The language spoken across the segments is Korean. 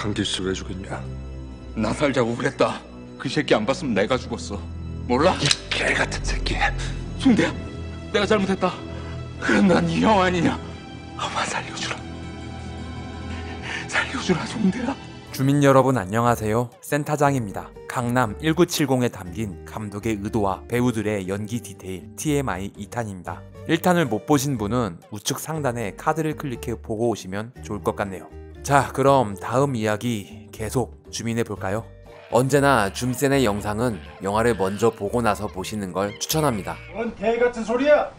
강길씨 왜 죽였냐? 나 살자고 그랬다. 그 새끼 안 봤으면 내가 죽었어. 몰라? 이 개같은 새끼. 종대야, 내가 잘못했다. 그럼 난 이 형 아니냐? 엄마 살려주라. 살려주라, 종대야. 주민 여러분 안녕하세요. 센터장입니다. 강남 1970에 담긴 감독의 의도와 배우들의 연기 디테일 TMI 2탄입니다. 1탄을 못 보신 분은 우측 상단에 카드를 클릭해 보고 오시면 좋을 것 같네요. 자, 그럼 다음 이야기 계속 주민해 볼까요? 언제나 줌센의 영상은 영화를 먼저 보고 나서 보시는 걸 추천합니다. 뭔 개같은 소리야?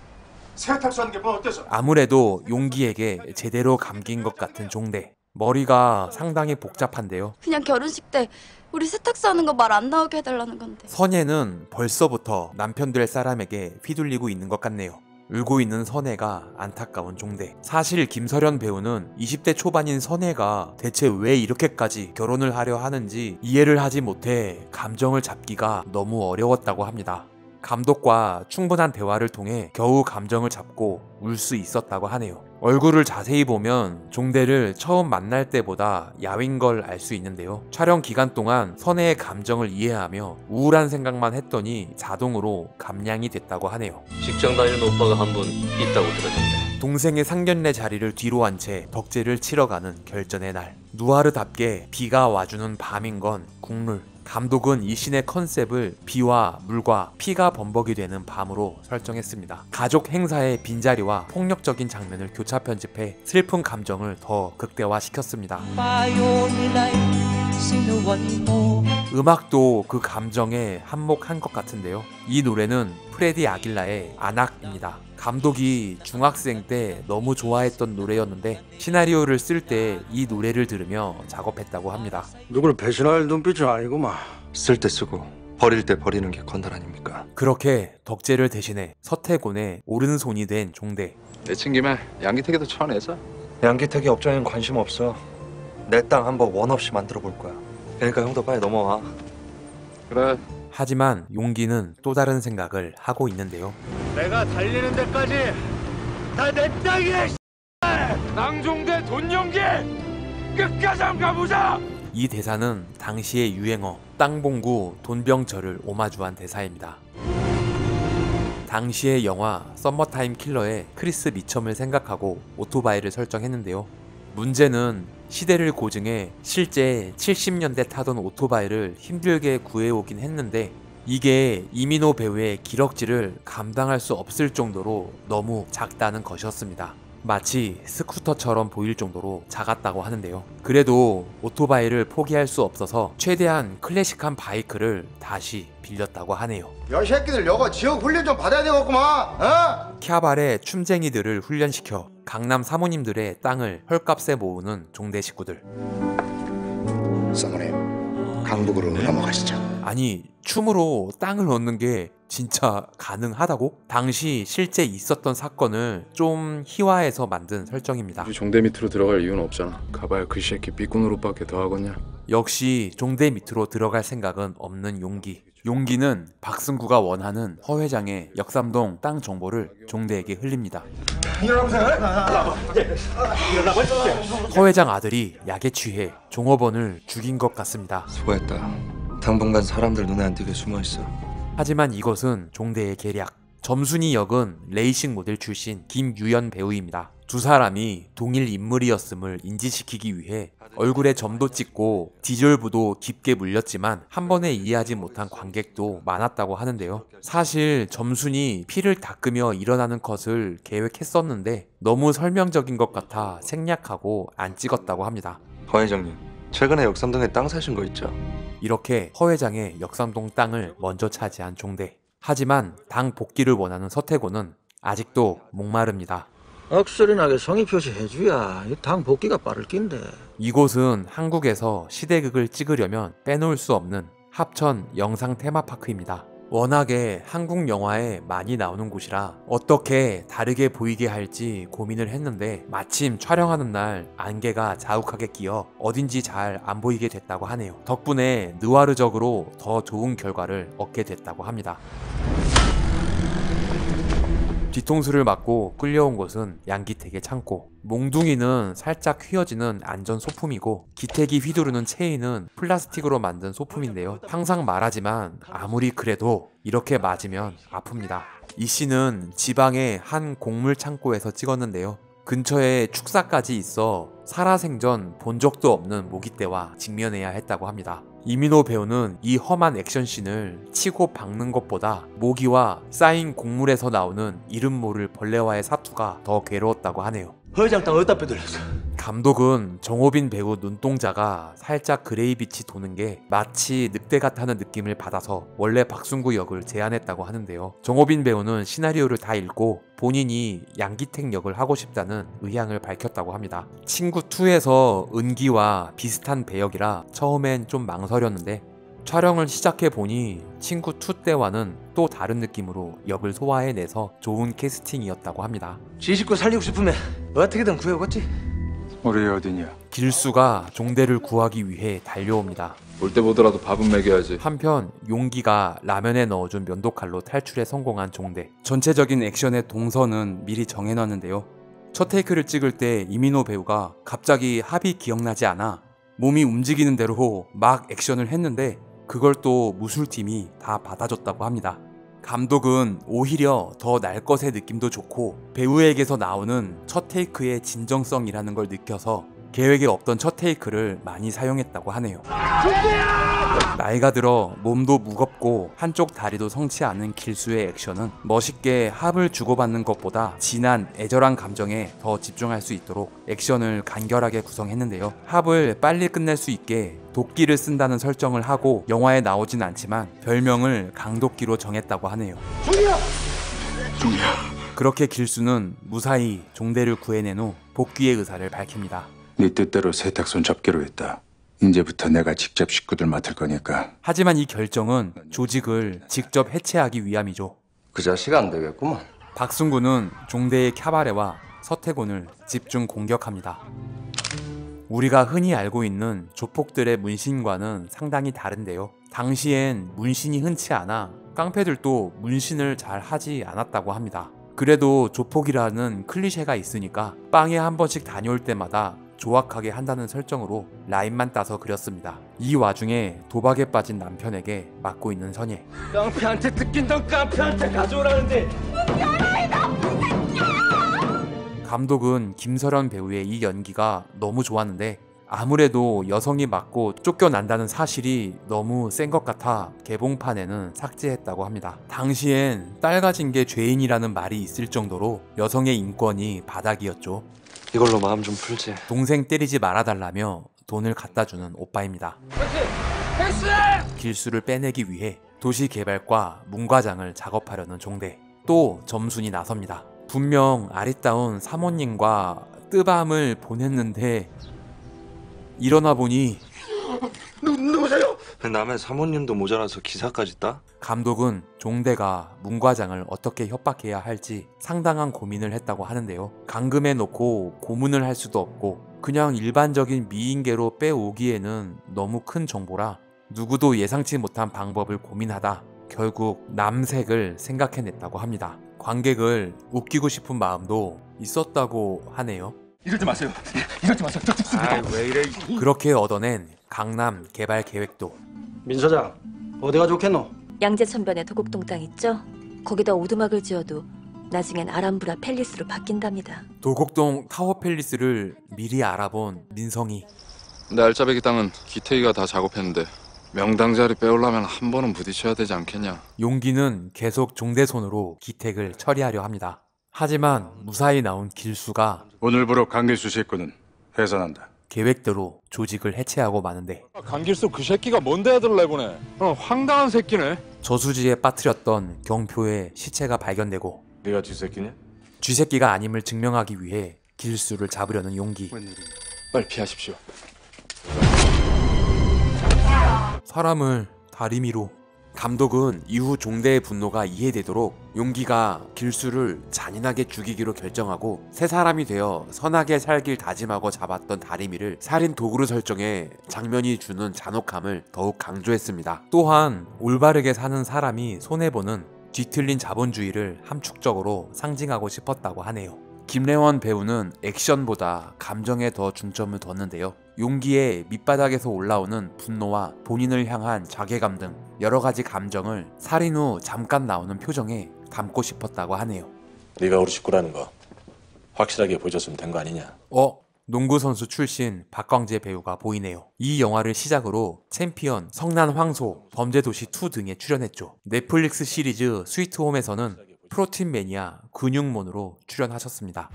세탁소 하는 게 뭐 어때서? 아무래도 용기에게 제대로 감긴 것 같은 종대. 머리가 상당히 복잡한데요. 그냥 결혼식 때 우리 세탁소 하는 거 말 안 나오게 해달라는 건데. 선예는 벌써부터 남편 될 사람에게 휘둘리고 있는 것 같네요. 울고 있는 선혜가 안타까운 종대. 사실 김설현 배우는 20대 초반인 선혜가 대체 왜 이렇게까지 결혼을 하려 하는지 이해를 하지 못해 감정을 잡기가 너무 어려웠다고 합니다. 감독과 충분한 대화를 통해 겨우 감정을 잡고 울 수 있었다고 하네요. 얼굴을 자세히 보면 종대를 처음 만날 때보다 야윈 걸 알 수 있는데요. 촬영 기간 동안 선혜의 감정을 이해하며 우울한 생각만 했더니 자동으로 감량이 됐다고 하네요. 직장 다니는 오빠가 한 분 있다고 들었는데. 동생의 상견례 자리를 뒤로 한 채 덕제를 치러 가는 결전의 날. 누아르답게 비가 와주는 밤인 건 국룰. 감독은 이 씬의 컨셉을 비와 물과 피가 범벅이 되는 밤으로 설정했습니다. 가족 행사의 빈자리와 폭력적인 장면을 교차 편집해 슬픈 감정을 더 극대화시켰습니다. 음악도 그 감정에 한몫한 것 같은데요. 이 노래는 프레디 아길라의 아낙입니다. 감독이 중학생 때 너무 좋아했던 노래였는데 시나리오를 쓸 때 이 노래를 들으며 작업했다고 합니다. 누구를 배신할 눈빛은 아니구만. 쓸 때 쓰고 버릴 때 버리는 게 건달 아닙니까? 그렇게 덕제를 대신해 서태곤의 오른손이 된 종대. 내친 김에 양기택에도 쳐내자. 양기택이 업장엔 관심 없어. 내 땅 한번 원 없이 만들어 볼 거야. 그러니까 형도 빨리 넘어와. 그래. 하지만 용기는 또 다른 생각을 하고 있는데요. 내가 달리는 데까지 다 내 땅이야. 낭종대 돈연기 끝까지 한번 가보자. 이 대사는 당시의 유행어 땅봉구 돈병철을 오마주한 대사입니다. 당시의 영화 썸머타임 킬러의 크리스 미첨을 생각하고 오토바이를 설정했는데요. 문제는 시대를 고증해 실제 70년대 타던 오토바이를 힘들게 구해오긴 했는데 이게 이민호 배우의 기럭지를 감당할 수 없을 정도로 너무 작다는 것이었습니다. 마치 스쿠터처럼 보일 정도로 작았다고 하는데요. 그래도 오토바이를 포기할 수 없어서 최대한 클래식한 바이크를 다시 빌렸다고 하네요. 야, 이 새끼들 여가 지역 훈련 좀 받아야 되겠구만. 어? 캬발의 춤쟁이들을 훈련시켜 강남 사모님들의 땅을 헐값에 모으는 종대 식구들. 사모님, 강북으로 넘어가시죠. 아니, 춤으로 땅을 얻는 게 진짜 가능하다고? 당시 실제 있었던 사건을 좀 희화해서 만든 설정입니다. 종대 밑으로 들어갈 이유는 없잖아. 가봐야 그 새끼 삐꾼으로밖에 더 하겠냐. 역시 종대 밑으로 들어갈 생각은 없는 용기. 용기는 박승구가 원하는 허 회장의 역삼동 땅 정보를 종대에게 흘립니다. 허 회장 아들이 약에 취해 종업원을 죽인 것 같습니다. 수고했다. 당분간 사람들 눈에 안 띄게 숨어있어. 하지만 이것은 종대의 계략. 점순이 역은 레이싱 모델 출신 김유연 배우입니다. 두 사람이 동일 인물이었음을 인지시키기 위해 얼굴에 점도 찍고 디졸브도 깊게 물렸지만 한 번에 이해하지 못한 관객도 많았다고 하는데요. 사실 점순이 피를 닦으며 일어나는 컷을 계획했었는데 너무 설명적인 것 같아 생략하고 안 찍었다고 합니다. 허 회장님, 최근에 역삼동에 땅 사신 거 있죠? 이렇게 허 회장의 역삼동 땅을 먼저 차지한 종대. 하지만 당 복귀를 원하는 서태곤은 아직도 목마릅니다. 억소리 나게 성의 표시해줘야 당 복귀가 빠를 낀데. 이곳은 한국에서 시대극을 찍으려면 빼놓을 수 없는 합천 영상 테마파크입니다. 워낙에 한국 영화에 많이 나오는 곳이라 어떻게 다르게 보이게 할지 고민을 했는데 마침 촬영하는 날 안개가 자욱하게 끼어 어딘지 잘 안 보이게 됐다고 하네요. 덕분에 느와르적으로 더 좋은 결과를 얻게 됐다고 합니다. 뒤통수를 맞고 끌려온 곳은 양기택의 창고. 몽둥이는 살짝 휘어지는 안전 소품이고 기택이 휘두르는 체인은 플라스틱으로 만든 소품인데요. 항상 말하지만 아무리 그래도 이렇게 맞으면 아픕니다. 이 씬은 지방의 한 곡물 창고에서 찍었는데요. 근처에 축사까지 있어 살아생전 본 적도 없는 모기떼와 직면해야 했다고 합니다. 이민호 배우는 이 험한 액션씬을 치고 박는 것보다 모기와 쌓인 곡물에서 나오는 이름 모를 벌레와의 사투가 더 괴로웠다고 하네요. 회장 땅 어디다 빼돌렸어? 감독은 정호빈 배우 눈동자가 살짝 그레이빛이 도는 게 마치 늑대 같다는 느낌을 받아서 원래 박순구 역을 제안했다고 하는데요. 정호빈 배우는 시나리오를 다 읽고 본인이 양기택 역을 하고 싶다는 의향을 밝혔다고 합니다. 친구2에서 은기와 비슷한 배역이라 처음엔 좀 망설였는데 촬영을 시작해보니 친구2 때와는 또 다른 느낌으로 역을 소화해내서 좋은 캐스팅이었다고 합니다. 지 식구 살리고 싶으면 어떻게든 구해오겠지. 우리 어디냐? 길수가 종대를 구하기 위해 달려옵니다. 볼 때 보더라도 밥은 먹여야지. 한편 용기가 라면에 넣어준 면도칼로 탈출에 성공한 종대. 전체적인 액션의 동선은 미리 정해놨는데요. 첫 테이크를 찍을 때 이민호 배우가 갑자기 합이 기억나지 않아 몸이 움직이는 대로 막 액션을 했는데 그걸 또 무술팀이 다 받아줬다고 합니다. 감독은 오히려 더 날 것의 느낌도 좋고 배우에게서 나오는 첫 테이크의 진정성이라는 걸 느껴서 계획에 없던 첫 테이크를 많이 사용했다고 하네요. 나이가 들어 몸도 무겁고 한쪽 다리도 성치 않은 길수의 액션은 멋있게 합을 주고받는 것보다 진한 애절한 감정에 더 집중할 수 있도록 액션을 간결하게 구성했는데요. 합을 빨리 끝낼 수 있게 도끼를 쓴다는 설정을 하고 영화에 나오진 않지만 별명을 강도끼로 정했다고 하네요. 그렇게 길수는 무사히 종대를 구해낸 후 복귀의 의사를 밝힙니다. 네 뜻대로 세탁손 잡기로 했다. 이제부터 내가 직접 식구들 맡을 거니까. 하지만 이 결정은 조직을 직접 해체하기 위함이죠. 그 자식 안 되겠구만. 박순구는 종대의 캬바레와 서태곤을 집중 공격합니다. 우리가 흔히 알고 있는 조폭들의 문신과는 상당히 다른데요. 당시엔 문신이 흔치 않아 깡패들도 문신을 잘 하지 않았다고 합니다. 그래도 조폭이라는 클리셰가 있으니까 빵에 한 번씩 다녀올 때마다 조악하게 한다는 설정으로 라인만 따서 그렸습니다. 이 와중에 도박에 빠진 남편에게 맡고 있는 선예. 깡패한테 뜯긴 돈 깡패한테 가져오라는데. 감독은 김설현 배우의 이 연기가 너무 좋았는데 아무래도 여성이 맞고 쫓겨난다는 사실이 너무 센 것 같아 개봉판에는 삭제했다고 합니다. 당시엔 딸 가진 게 죄인이라는 말이 있을 정도로 여성의 인권이 바닥이었죠. 이걸로 마음 좀 풀지. 동생 때리지 말아달라며 돈을 갖다주는 오빠입니다. 길수를 빼내기 위해 도시개발과 문과장을 작업하려는 종대. 또 점순이 나섭니다. 분명 아리따운 사모님과 뜨밤을 보냈는데 일어나 보니 누구세요? 남의 사모님도 모자라서 기사까지 따? 감독은 종대가 문과장을 어떻게 협박해야 할지 상당한 고민을 했다고 하는데요. 감금해놓고 고문을 할 수도 없고 그냥 일반적인 미인계로 빼오기에는 너무 큰 정보라 누구도 예상치 못한 방법을 고민하다 결국 남색을 생각해냈다고 합니다. 관객을 웃기고 싶은 마음도 있었다고 하네요. 이러지 마세요. 이러지 마세요. 저 죽습니다. 왜 이래? 그렇게 얻어낸 강남 개발 계획도. 민 사장, 어디가 좋겠노? 양재천변에 도곡동 땅 있죠? 거기다 오두막을 지어도 나중엔 아람브라 팰리스로 바뀐답니다. 도곡동 타워 팰리스를 미리 알아본 민성이. 내 알짜배기 땅은 기태기가 다 작업했는데 명당 자리 빼오려면 한 번은 부딪혀야 되지 않겠냐. 용기는 계속 종대 손으로 기택을 처리하려 합니다. 하지만 무사히 나온 길수가 오늘부로 강길수 식구는 해산한다. 계획대로 조직을 해체하고 마는데 강길수 그 새끼가 뭔데 애들을 내보내. 황당한 새끼네. 저수지에 빠뜨렸던 경표의 시체가 발견되고 네가 쥐새끼냐? 쥐새끼가 아님을 증명하기 위해 길수를 잡으려는 용기. 빨리 피하십시오. 사람을 다리미로. 감독은 이후 종대의 분노가 이해되도록 용기가 길수를 잔인하게 죽이기로 결정하고 새 사람이 되어 선하게 살길 다짐하고 잡았던 다리미를 살인 도구로 설정해 장면이 주는 잔혹함을 더욱 강조했습니다. 또한 올바르게 사는 사람이 손해보는 뒤틀린 자본주의를 함축적으로 상징하고 싶었다고 하네요. 김래원 배우는 액션보다 감정에 더 중점을 뒀는데요. 용기에 밑바닥에서 올라오는 분노와 본인을 향한 자괴감 등 여러가지 감정을 살인 후 잠깐 나오는 표정에 담고 싶었다고 하네요. 네가 우리 식구라는 거 확실하게 보여줬으면 된 거 아니냐? 농구선수 출신 박광재 배우가 보이네요. 이 영화를 시작으로 챔피언, 성난 황소, 범죄도시2 등에 출연했죠. 넷플릭스 시리즈 스위트홈에서는 프로틴 매니아 근육몬으로 출연하셨습니다.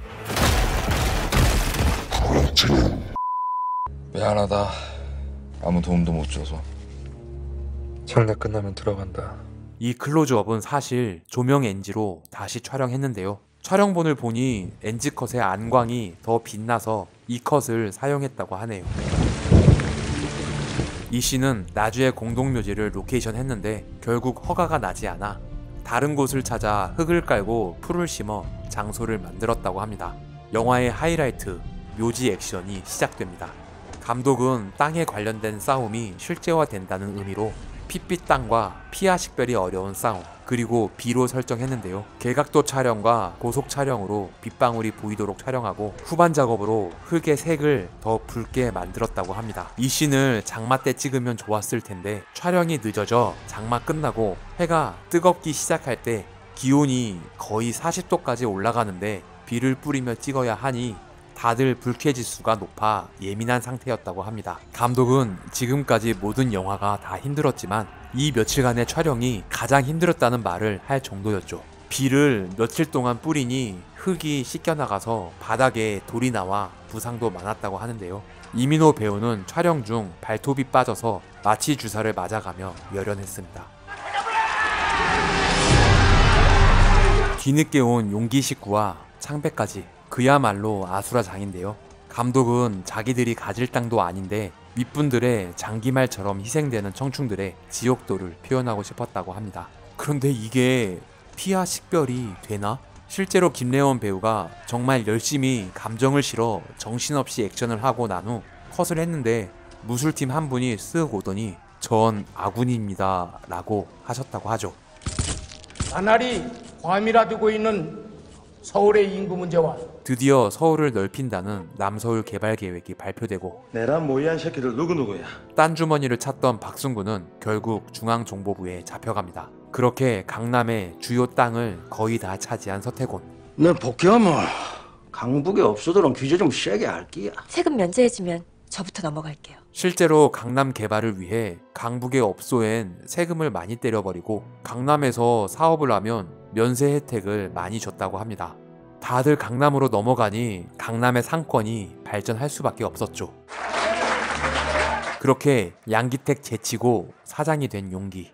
미안하다. 아무 도움도 못 줘서. 장례 끝나면 들어간다. 이 클로즈업은 사실 조명 NG로 다시 촬영했는데요. 촬영본을 보니 NG컷의 안광이 더 빛나서 이 컷을 사용했다고 하네요. 이 씨는 나주의 공동묘지를 로케이션 했는데 결국 허가가 나지 않아 다른 곳을 찾아 흙을 깔고 풀을 심어 장소를 만들었다고 합니다. 영화의 하이라이트, 묘지 액션이 시작됩니다. 감독은 땅에 관련된 싸움이 실제화된다는 의미로 핏빛 땅과 피와 식별이 어려운 싸움, 그리고 비로 설정했는데요. 개각도 촬영과 고속 촬영으로 빗방울이 보이도록 촬영하고 후반 작업으로 흙의 색을 더 붉게 만들었다고 합니다. 이 씬을 장마 때 찍으면 좋았을 텐데 촬영이 늦어져 장마 끝나고 해가 뜨겁기 시작할 때 기온이 거의 40도까지 올라가는데 비를 뿌리며 찍어야 하니 다들 불쾌지수가 높아 예민한 상태였다고 합니다. 감독은 지금까지 모든 영화가 다 힘들었지만 이 며칠간의 촬영이 가장 힘들었다는 말을 할 정도였죠. 비를 며칠 동안 뿌리니 흙이 씻겨나가서 바닥에 돌이 나와 부상도 많았다고 하는데요. 이민호 배우는 촬영 중 발톱이 빠져서 마취 주사를 맞아가며 열연했습니다. 뒤늦게 온 용기 식구와 창배까지 그야말로 아수라장인데요. 감독은 자기들이 가질 땅도 아닌데 윗분들의 장기말처럼 희생되는 청춘들의 지옥도를 표현하고 싶었다고 합니다. 그런데 이게 피와 식별이 되나? 실제로 김래원 배우가 정말 열심히 감정을 실어 정신없이 액션을 하고 난 후 컷을 했는데 무술팀 한 분이 쓱 오더니 전 아군입니다 라고 하셨다고 하죠. 나날이 과밀화되고 있는 서울의 인구 문제와 드디어 서울을 넓힌다는 남서울 개발 계획이 발표되고 내란 모의한 새끼들 누구누구야? 딴 주머니를 찾던 박승구는 결국 중앙정보부에 잡혀갑니다. 그렇게 강남의 주요 땅을 거의 다 차지한 서태곤. 너 복귀하면 강북에 없어도록 규제 좀 세게 할게야. 세금 면제해주면 저부터 넘어갈게요. 실제로 강남 개발을 위해 강북의 업소엔 세금을 많이 때려버리고 강남에서 사업을 하면 면세 혜택을 많이 줬다고 합니다. 다들 강남으로 넘어가니 강남의 상권이 발전할 수밖에 없었죠. 그렇게 양기택 제치고 사장이 된 용기.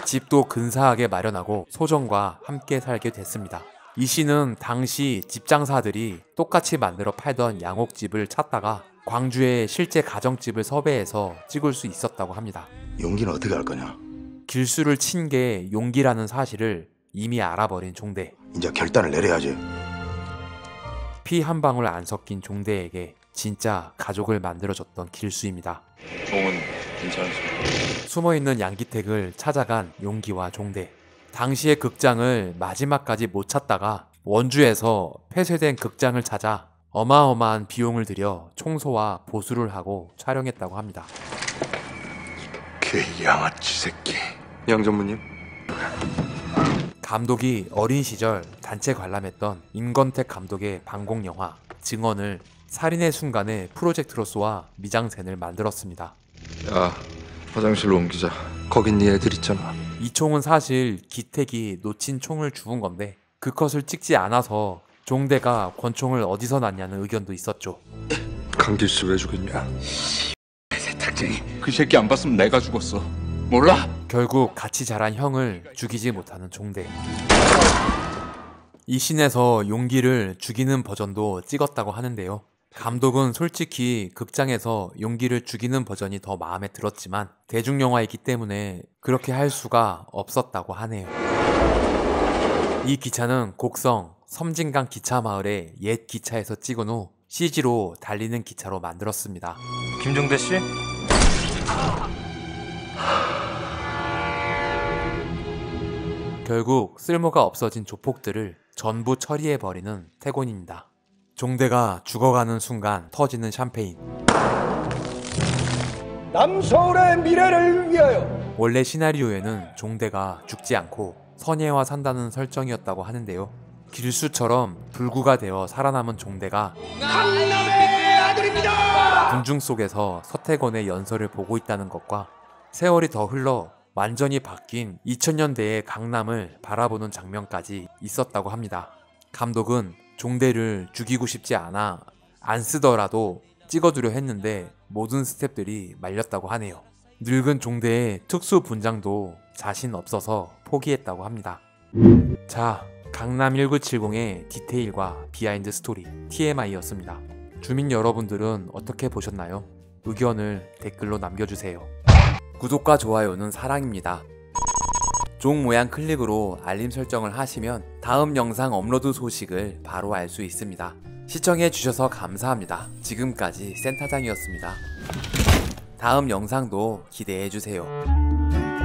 집도 근사하게 마련하고 소정과 함께 살게 됐습니다. 이 씨는 당시 집장사들이 똑같이 만들어 팔던 양옥집을 찾다가 광주에 실제 가정집을 섭외해서 찍을 수 있었다고 합니다. 용기는 어떻게 할 거냐? 길수를 친 게 용기라는 사실을 이미 알아버린 종대. 이제 결단을 내려야지. 피 한 방울 안 섞인 종대에게 진짜 가족을 만들어줬던 길수입니다. 종은 괜찮습니다. 숨어있는 양기택을 찾아간 용기와 종대. 당시의 극장을 마지막까지 못 찾다가 원주에서 폐쇄된 극장을 찾아 어마어마한 비용을 들여 청소와 보수를 하고 촬영했다고 합니다. 그 양아치 새끼. 양 전무님. 감독이 어린 시절 단체 관람했던 임건택 감독의 방공 영화 증언을 살인의 순간에 프로젝트로 쏘아 미장센을 만들었습니다. 야, 화장실로 옮기자. 거긴 네 애들 있잖아. 이 총은 사실 기택이 놓친 총을 주운 건데 그 컷을 찍지 않아서 종대가 권총을 어디서 났냐는 의견도 있었죠. 강길수 왜 죽였냐? 세탁쟁이. 그 새끼 안 봤으면 내가 죽었어. 몰라? 결국 같이 자란 형을 죽이지 못하는 종대. 이 씬에서 용기를 죽이는 버전도 찍었다고 하는데요. 감독은 솔직히 극장에서 용기를 죽이는 버전이 더 마음에 들었지만 대중영화이기 때문에 그렇게 할 수가 없었다고 하네요. 이 기차는 곡성 섬진강 기차마을의 옛 기차에서 찍은 후 CG로 달리는 기차로 만들었습니다. 김종대 씨? 결국 쓸모가 없어진 조폭들을 전부 처리해버리는 태곤입니다. 종대가 죽어가는 순간 터지는 샴페인. 남서울의 미래를 위하여. 원래 시나리오에는 종대가 죽지 않고 선예와 산다는 설정이었다고 하는데요. 길수처럼 불구가 되어 살아남은 종대가 강남의 아들입니다. 군중 속에서 서태곤의 연설을 보고 있다는 것과 세월이 더 흘러 완전히 바뀐 2000년대의 강남을 바라보는 장면까지 있었다고 합니다. 감독은 종대를 죽이고 싶지 않아 안 쓰더라도 찍어두려 했는데 모든 스태프들이 말렸다고 하네요. 늙은 종대의 특수 분장도 자신 없어서 포기했다고 합니다. 자, 강남 1970의 디테일과 비하인드 스토리 TMI였습니다. 주민 여러분들은 어떻게 보셨나요? 의견을 댓글로 남겨주세요. 구독과 좋아요는 사랑입니다. 종 모양 클릭으로 알림 설정을 하시면 다음 영상 업로드 소식을 바로 알 수 있습니다. 시청해주셔서 감사합니다. 지금까지 센터장이었습니다. 다음 영상도 기대해주세요.